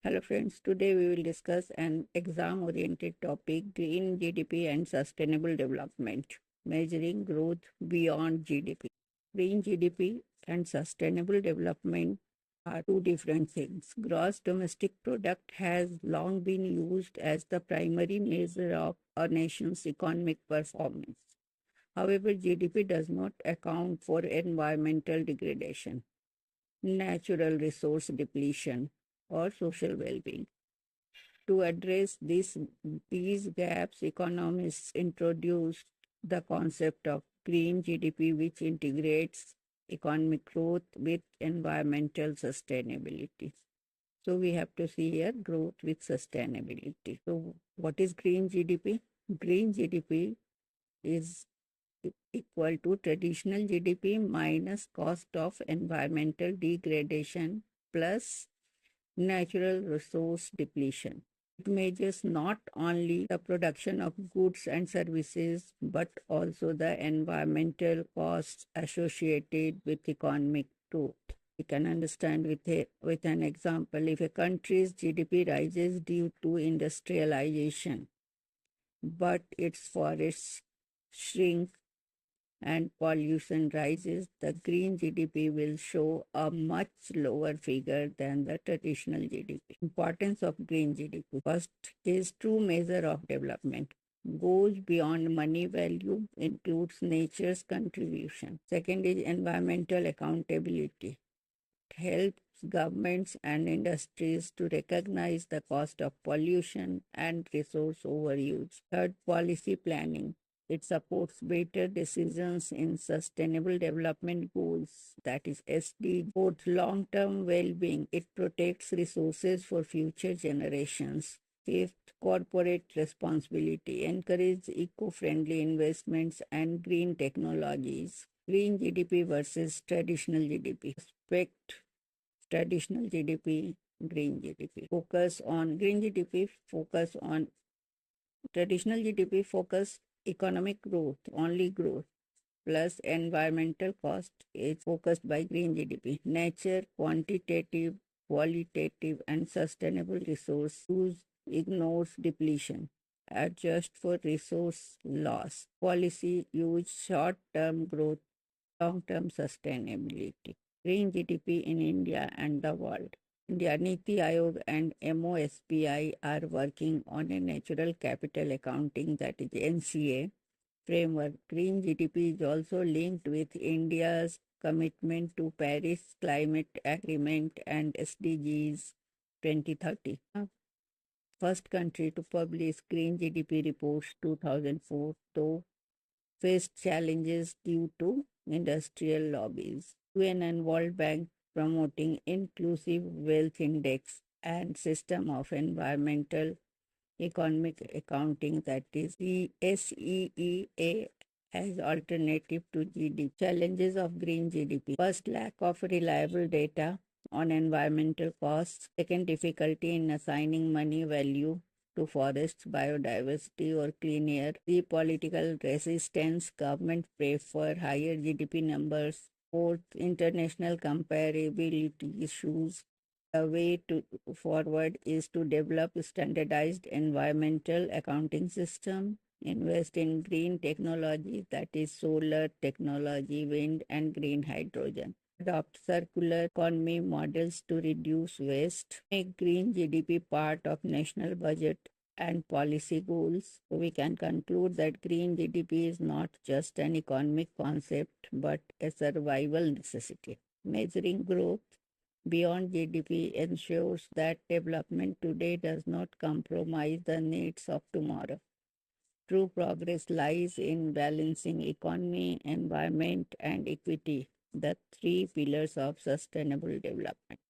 Hello friends, today we will discuss an exam-oriented topic, green GDP and sustainable development, measuring growth beyond GDP. Green GDP and sustainable development are two different things. Gross domestic product has long been used as the primary measure of a nation's economic performance. However, GDP does not account for environmental degradation, natural resource depletion, or social well-being. To address these gaps, economists introduced the concept of green GDP, which integrates economic growth with environmental sustainability. So we have to see here growth with sustainability. So what is green GDP? Green GDP is equal to traditional GDP minus cost of environmental degradation plus natural resource depletion. It measures not only the production of goods and services, but also the environmental costs associated with economic growth. We can understand with an example. If a country's GDP rises due to industrialization, but its forests shrink and pollution rises, the green GDP will show a much lower figure than the traditional GDP. Importance of green GDP. First is true measure of development. Goes beyond money value, includes nature's contribution. Second is environmental accountability. It helps governments and industries to recognize the cost of pollution and resource overuse. Third, policy planning. It supports better decisions in sustainable development goals, that is SD. Fourth, long-term well-being. It protects resources for future generations. Fifth, corporate responsibility. Encourage eco-friendly investments and green technologies. Green GDP versus traditional GDP. Respect traditional GDP, green GDP. Focus on green GDP, focus on traditional GDP, focus economic growth, only growth, plus environmental cost is focused by green GDP. Nature, quantitative, qualitative, and sustainable resource use ignores depletion. Adjust for resource loss. Policy use short-term growth, long-term sustainability. Green GDP in India and the world. India Niti Aayog and MOSPI are working on a natural capital accounting, that is NCA, framework. Green GDP is also linked with India's commitment to Paris Climate Agreement and SDGs 2030. First country to publish Green GDP reports 2004, though faced challenges due to industrial lobbies. UN and World Bank promoting inclusive wealth index and system of environmental economic accounting, that is the SEEA, as alternative to GDP. Challenges of green GDP. First, lack of reliable data on environmental costs. Second, difficulty in assigning money value to forests, biodiversity, or clean air. The political resistance. Government prefer higher GDP numbers. Fourth, international comparability issues. The way forward is to develop a standardized environmental accounting system, invest in green technology, that is solar technology, wind, and green hydrogen. Adopt circular economy models to reduce waste. Make green GDP part of national budget and policy goals. So we can conclude that green GDP is not just an economic concept but a survival necessity. Measuring growth beyond GDP ensures that development today does not compromise the needs of tomorrow. True progress lies in balancing economy, environment, and equity, the three pillars of sustainable development.